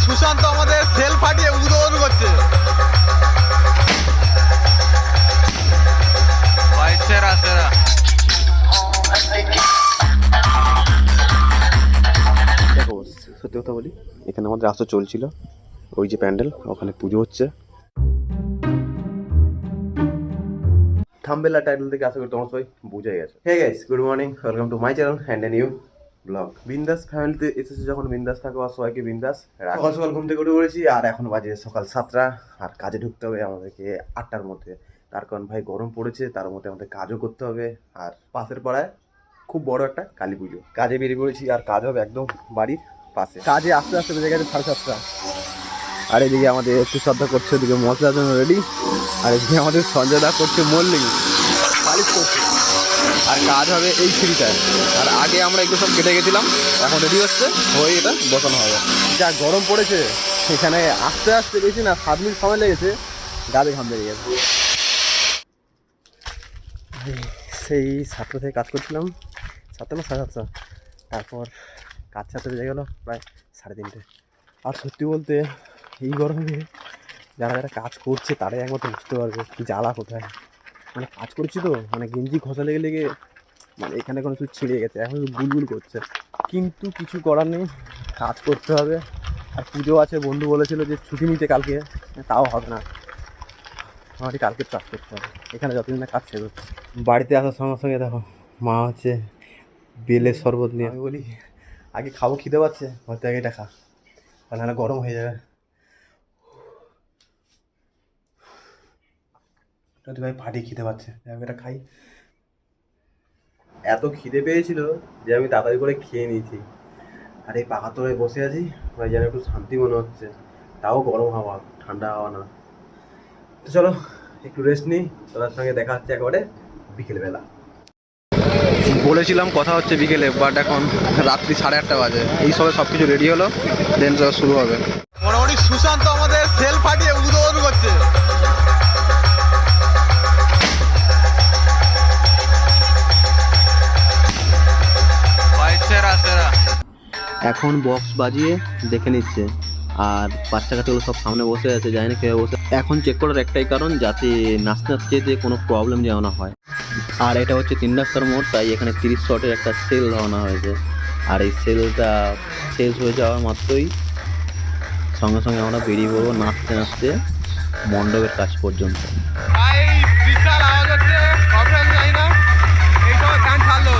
সুশান্ত আমাদের সেল ফাটিয়ে উদ্বোধন করছে। ভাই সেরা সেরা। দেখো সত্যি কথা বলি, এখানে আমাদের রাস্তা চলছিল, ওই যে প্যান্ডেল, ওখানে পুজো হচ্ছে। থাম্বনেল আর টাইটেল থেকে আশা করি তোমরা সবাই বুঝে গেছো। Hey guys, good morning, welcome to my channel and a new blog. বিন্দাস ফ্যামিলিতে এসেছে যখন বিন্দাস থাকো, আর সবাইকে বিন্দাস। সকাল সকাল ঘুম থেকে উঠে পড়েছি, আর এখন বাজে সকাল 7টা, আর কাজে ঢুকতে হবে আমাদেরকে 8টার মধ্যে। তার কারণ ভাই গরম পড়েছে, তার মধ্যে আমাদের কাজও করতে হবে। আর পাশের পাড়ায় খুব বড় একটা কালী পুজো, কাজে বেরিয়ে পড়েছি, আর কাজ হবে একদম বাড়ির পাশে। কাজে আস্তে আস্তে বেজে গেছে 7:30। আর এদিকে আমাদের একটু শ্রদ্ধা করছে, ওদিকে মশলার জন্য রেডি, আর এদিকে আমাদের সঞ্জয় দা করছে মল্লিক পালিশ করছে। আর কাজ হবে এই সিঁড়িটায়। আর আগে আমরা এগুলো সব কেটে গেছিলাম, এখন রেডি হচ্ছে, হয়ে এটা বসানো হবে। যা গরম পড়েছে এখানে, আস্তে আস্তে বেশি না 7 মিনিট সময় লেগেছে, গায়ে ঘাম বেরিয়ে গেছে। সেই 7টা থেকে কাজ করছিলাম, 7টা না 7:30, তারপর কাজ ছাড়তে বেজে গেলো প্রায় 3:30। আর সত্যি বলতে এই গরমে যারা যারা কাজ করছে তারাই একমাত্র বুঝতে পারবে জ্বালা কোথায়। মানে কাজ করছি তো, মানে গেঞ্জি ঘষা লেগে লেগে মানে এখানে কোনো কিছু ছিঁড়ে গেছে, এখন গুলগুল করছে, কিন্তু কিছু করার নেই, কাজ করতে হবে। আর পুজো আছে, বন্ধু বলেছিল যে ছুটি নিতে কালকে, তাও হবে না, আমাকে কালকে কাজ করতে হবে, এখানে যতদিন না কাজ শেষ হচ্ছে। বাড়িতে আসার সঙ্গে সঙ্গে দেখো মা হচ্ছে বেলের শরবত নিয়ে। আমি বলি আগে খাবো, খিদে পাচ্ছে, হয়তো আগে এটা খা, নাহলে গরম হয়ে যাবে। ভাই ফাটি খিদে পাচ্ছে, আমি এটা খাই। এত খিদে পেয়েছিল যে আমি তাড়াতাড়ি করে খেয়ে নিয়েছি। আর এই পাকা তলায় বসে আছি, ভাই যেন একটু শান্তি মনে হচ্ছে, তাও গরম হাওয়া, ঠান্ডা হাওয়া না। তো চলো একটু রেস্ট নিই, তোমার সঙ্গে দেখা হচ্ছে একেবারে বিকেলবেলা। বলেছিলাম কথা হচ্ছে বিকেলে, বাট এখন রাত্রি 8:30 বাজে। এই সবে সব কিছু রেডি হলো, দেন শুরু হবে। মোটামুটি সুশান্ত আমাদের সেল ফাটিয়ে উদ্বোধন করছে। ভাই সেরা সেরা। এখন বক্স বাজিয়ে দেখে নিচ্ছে, আর বাচ্চা কাচ্চাগুলো সব সামনে বসে আছে, জানি না কেউ বসে। এখন চেক করার একটাই কারণ, যাতে নাচতে নাচতে যেতে কোনো প্রবলেম যেন না হয়। আর এটা হচ্ছে 3 রাস্তার মোড়, তাই এখানে 30 শটের একটা সেল ধারণা হয়েছে। আর এই সেলটা শেষ হয়ে যাওয়ার মাত্রই সঙ্গে সঙ্গে আমরা বেরিয়ে পড়বো নাচতে নাচতে মণ্ডপের কাছ পর্যন্ত। ভাই বিশাল আওয়াজ হচ্ছে, কবে জানি না, এই সময় গান ছাড়লো।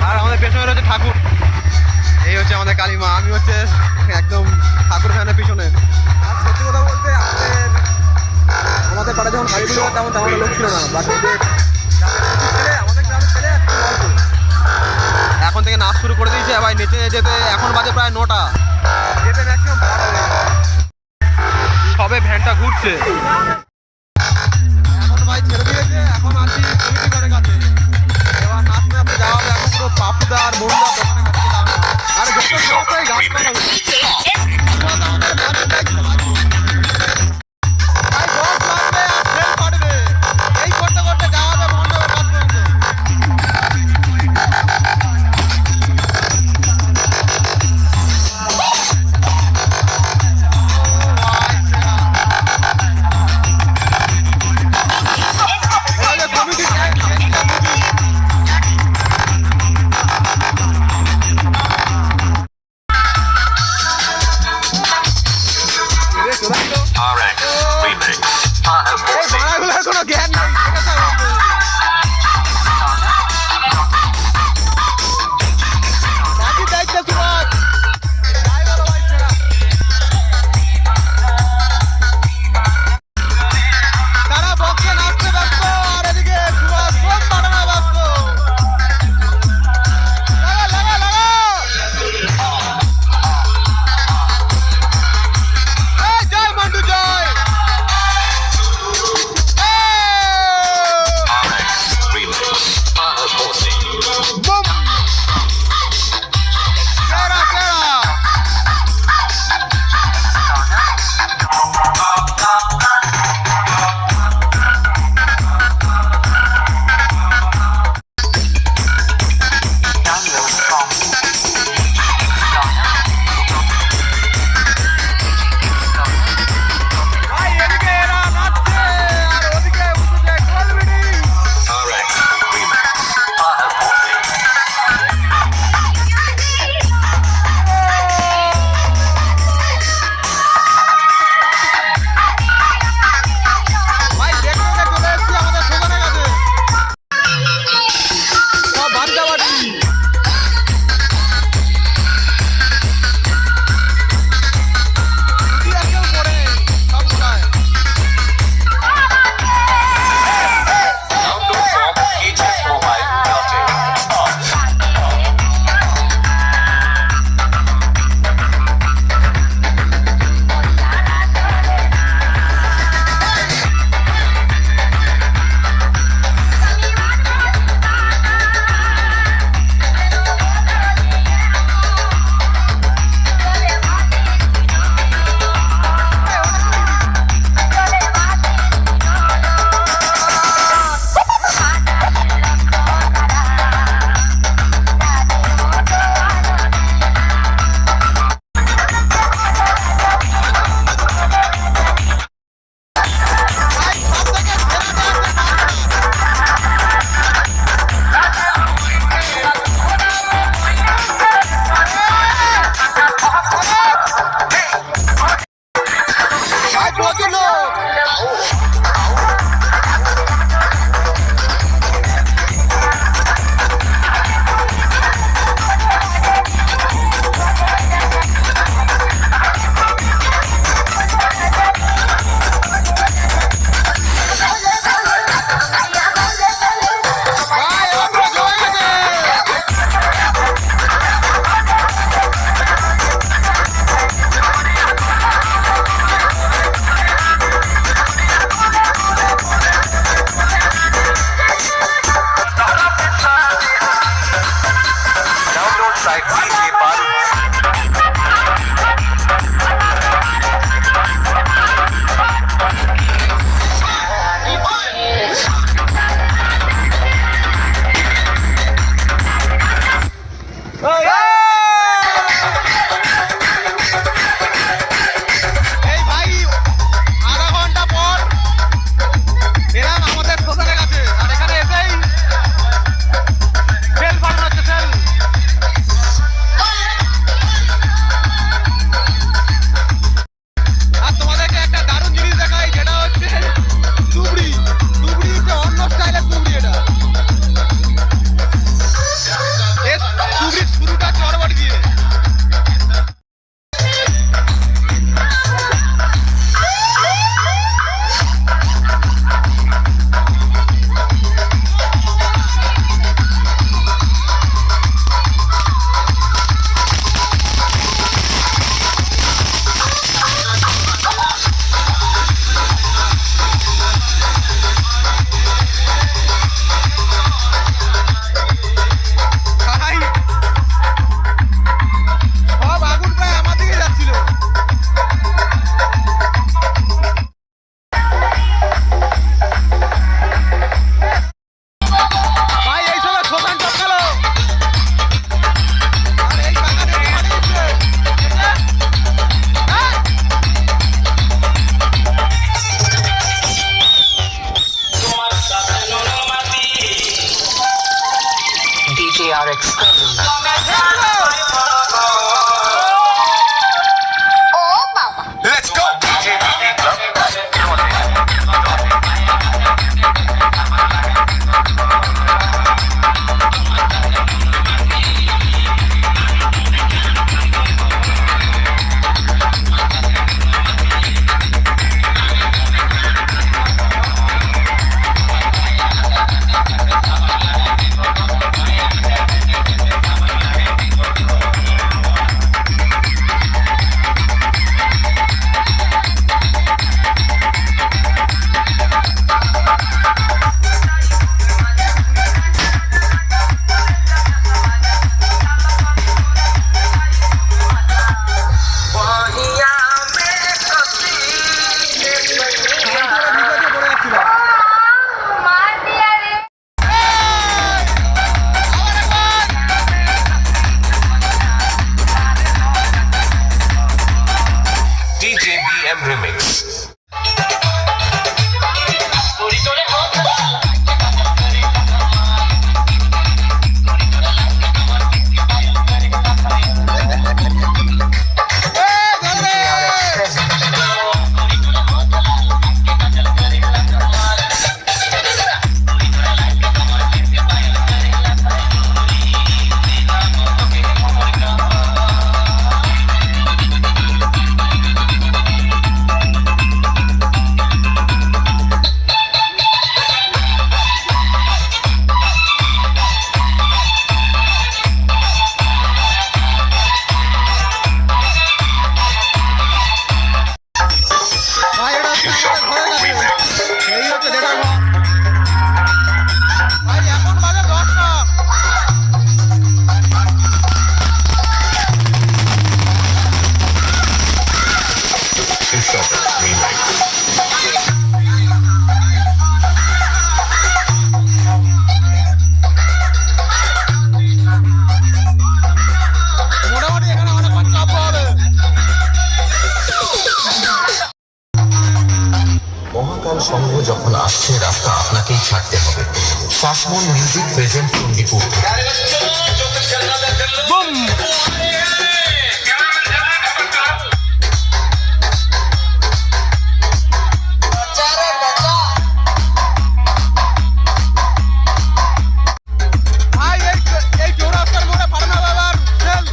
আর আমাদের পেছনে রয়েছে ঠাকুর, এই হচ্ছে আমাদের কালী মা, আমি হচ্ছে একদম ঠাকুর ফ্যানের পিছনে। আর সত্যি কথা বলতে আমাদের পাড়া যখন কালী পুজো হয় তেমন তেমন লোক ছিল না, বাট আমাদের গ্রামের ছেলে একটু অল্প। এখন থেকে নাচ শুরু করে দিয়েছে ভাই, নেচে যেতে এখন বাজে প্রায় 9টা, যেতে ম্যাক্সিমাম 12 সবে ভ্যানটা ঘুরছে। এখন ভাই ছেড়ে দিয়েছে, এখন আছি কমিটি ঘরের কাছে, এবার নাচতে নাচতে যাওয়া হবে এখন পুরো পাপুদা আর বরুণদা দোকানের কাছে যাওয়া হবে। আর যত সময় গাছ কাটাবে এই করতে করতে যাওয়া যাবে মণ্ডপের কাছ পর্যন্ত। এই ভাই আধা ঘন্টা পর এলাম আমাদের শ্মশানের কাছে, আর এখানে এসেই সেল ফাটানো হচ্ছে, সেল। আর তোমাদেরকে একটা দারুণ জিনিস দেখাই, যেটা হচ্ছে তুবড়ি। তুবড়ি হচ্ছে অন্য স্টাইলের তুবড়ি। এটা তুবড়ির শুরুটা চড়বড়ি দিয়ে। ভাই সব আগুন প্রায় আমার দিকে যাচ্ছিল। ভাই এই সময় শ্মশান টপকালো। আর এই বাগানে ধরে উঠছে। হ্যাঁ? DJ RX. Let's go! DJ BM Remix. ভাই এটা হচ্ছে আমাদের ঘরের কাছে। এই হচ্ছে যেটা ভাই এখন বাজে 10টা। মোটামুটি এখানে অনেকক্ষণ চাপ হবে। মহাকাল সংঘ যখন আসছে, রাস্তা আপনাকেই ছাড়তে হবে। শাসমন মিউজিক প্রেজেন্ট চণ্ডীপুর থেকে। ভাই এই চৌরাস্তার মোড়ে ফাটানো হবে আবার সেল।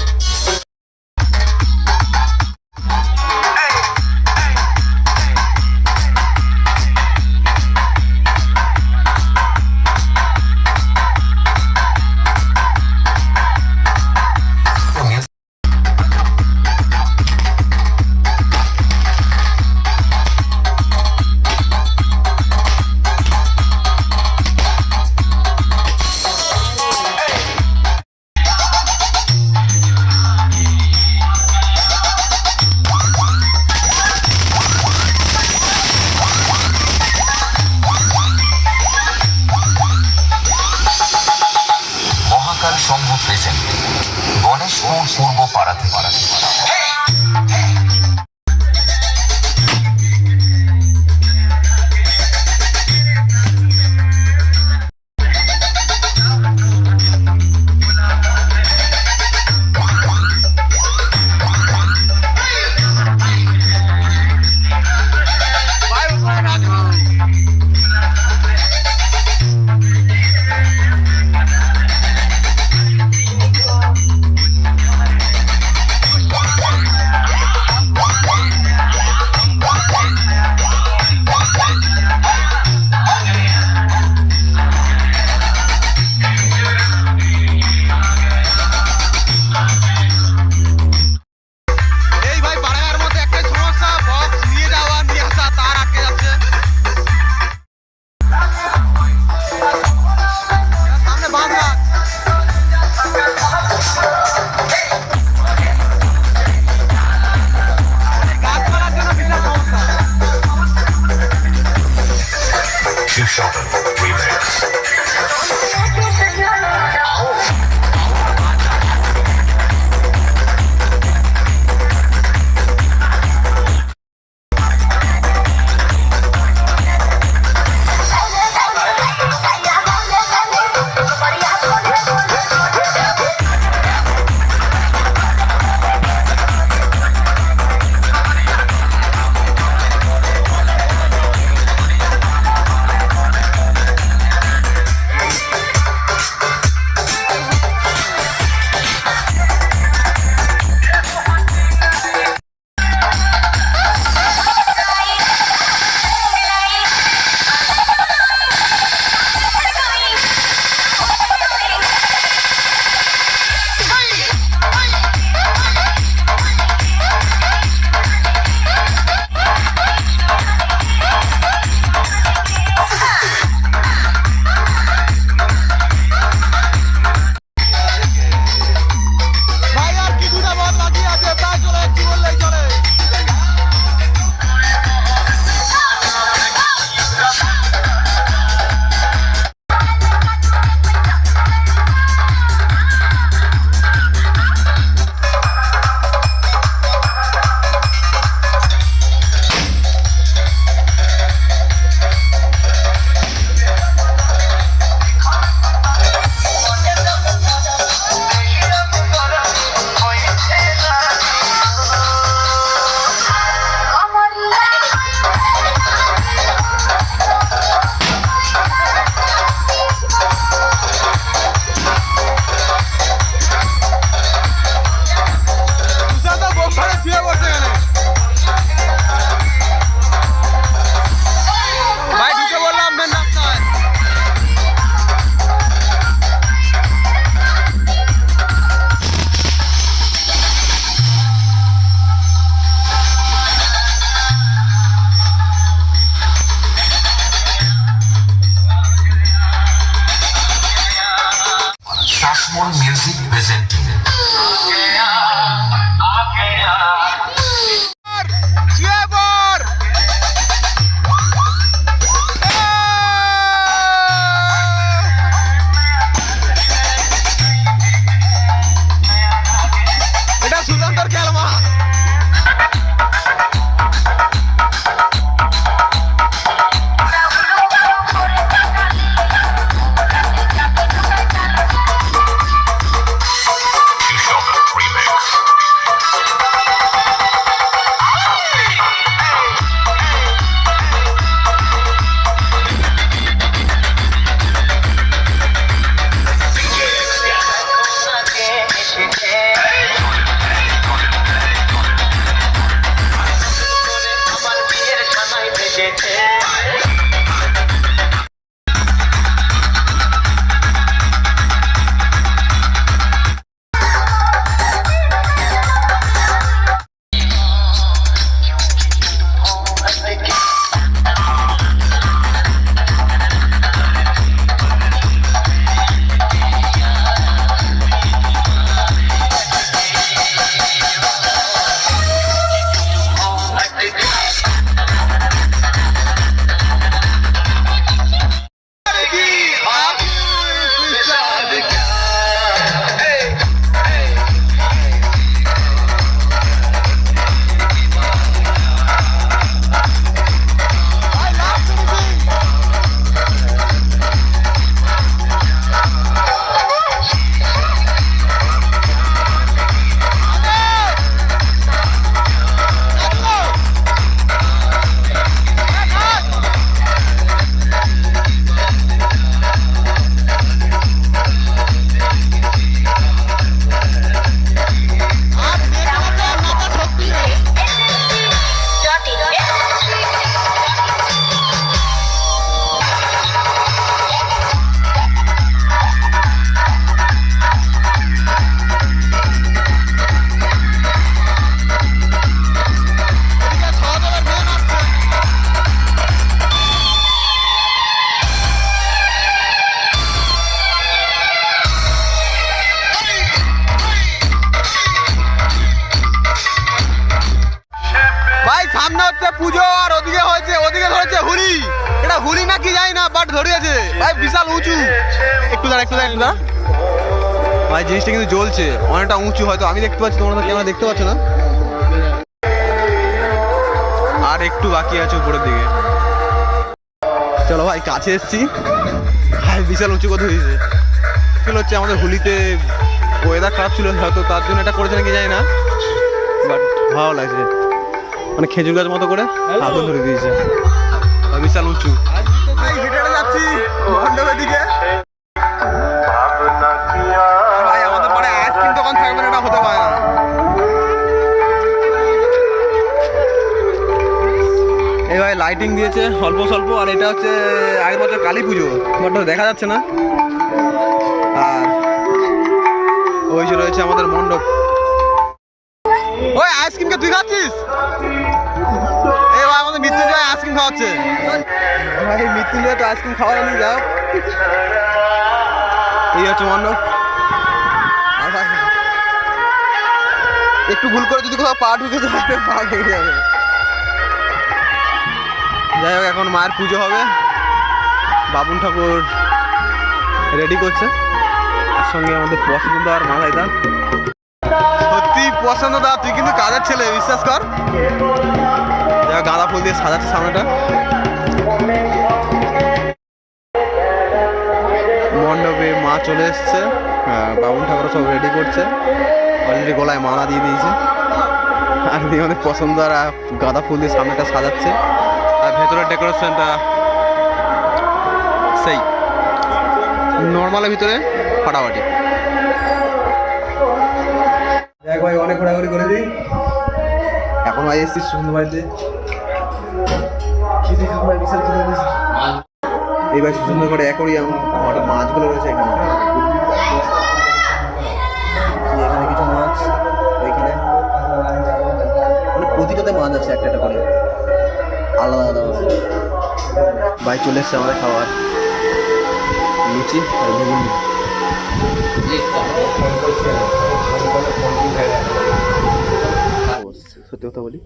পাড়া থেকে। এই ভাই পাড়াগার মধ্যে একটাই সমস্যা, বক্স নিয়ে যাওয়া নিয়ে আসা তার আটকে যাচ্ছে। সামনে বাঁধ গাছ। গাছপালার জন্য বিশাল সমস্যা। Shoe Shopping Remix. ভাই আর কিছুটা বল বাকি আছে, প্রায় চলে এসেছি বললেই চলে। সুশান্ত গোফারে শুয়ে পড়ছে এখানে। ভাই ঢুকে বললাম মেন রাস্তায়। Shashmon Music presenting. শুয়ে পড়। এটা সুশান্তর খেলমা। Shoe Shopping Remix. পুজো আর ওদিকে হয়েছে, ওদিকে ধরেছে হুলি। এটা হুলি না কি জানি না, বাট ধরিয়েছে ভাই, বিশাল উঁচু। একটু দাঁড়া, একটু দাঁড়া, একটু দাঁড়া ভাই, জিনিসটা কিন্তু জ্বলছে অনেকটা উঁচু, হয়তো আমি দেখতে পাচ্ছি, তোমরা ক্যামেরা দেখতে পাচ্ছ না। আর একটু বাকি আছে উপরের দিকে। চলো ভাই, কাছে এসছি ভাই, বিশাল উঁচু কথা হয়েছে। কি হচ্ছে, আমাদের হুলিতে ওয়েদার খারাপ ছিল হয়তো, তার জন্য এটা করেছে নাকি জানি না, বাট ভালো লাগছে। মানে খেজুর গাছ মতো করে আগুন ধরে দিয়েছে, আর বিশাল উঁচু। হেঁটে যাচ্ছি মণ্ডপের দিকে। ভাই আমাদের পরে আইসক্রিম দোকান থাকবে না, এটা হতে পারে না। এই ভাই লাইটিং দিয়েছে অল্প স্বল্প, আর এটা হচ্ছে আগের বছর কালী পুজো, বাট দেখা যাচ্ছে না। আর ওই যে রয়েছে আমাদের মণ্ডপ। ওই আইসক্রিমকে তুই খাচ্ছিস? এই ভাই আমাদের মৃত্যুঞ্জয় আইসক্রিম খাওয়াচ্ছে ভাই, মৃত্যুঞ্জয় তো আইসক্রিম খাওয়ানি। যাও, এই হচ্ছে মণ্ডপ। আর ভাই একটু ভুল করে যদি কোথাও পা ঢুকে যায়, পা ভেঙে যাবে। যাই হোক, এখন মায়ের পুজো হবে, বাবুন ঠাকুর রেডি করছে, তার সঙ্গে আমাদের পছন্দ আর মালাইদা। সত্যি পছন্দ দা, তুই কিন্তু কাজের ছেলে, বিশ্বাস কর। যাই হোক, গাঁদা ফুল দিয়ে সাজাচ্ছে সামনেটা। মণ্ডপে মা চলে এসছে, বাবুন ঠাকুর সব রেডি করছে, অলরেডি গলায় মালা দিয়ে দিয়েছে। আর আমাদের পছন্দ আর গাঁদা ফুল দিয়ে সামনেটা সাজাচ্ছে। আর ভেতরের ডেকোরেশনটা সেই নর্মালের ভিতরে ফাটাফাটি। দেখ ভাই, অনেক ঘোরাঘুরি করে দিই, এখন ভাই এসেছি সুন্দর বাড়িতে। কি দেখাম ভাই, বিশাল খিদে পেয়েছে। এই ভাই সুন্দর করে অ্যাকোরিয়াম, অনেক মাছগুলো রয়েছে এখানে। এখানে কিছু মাছ, ওইখানে মানে প্রতিটাতে মাছ আছে, একটা একটা করে আলাদা আলাদা। ভাই চলে এসছে আমাদের খাবার, লুচি আর ঘুগনি। সত্যি কথা বলি,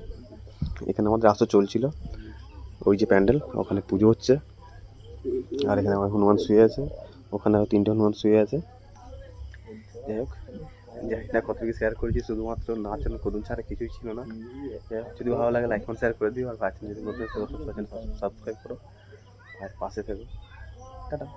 এখানে আমাদের রাস্তা চলছিল, ওই যে প্যান্ডেল, ওখানে পুজো হচ্ছে। আর এখানে আমার হনুমান শুয়ে আছে, ওখানে 3টে হনুমান শুয়ে আছে। যাই হোক, জানি না কত কিছু শেয়ার করেছি, শুধুমাত্র নাচন কদম ছাড়া কিছুই ছিল না। যদি ভালো লাগে লাইক কমেন্ট শেয়ার করে দিও, আর ভাই যদি নতুন সাবস্ক্রাইব করো আর পাশে থেকো। টাটা।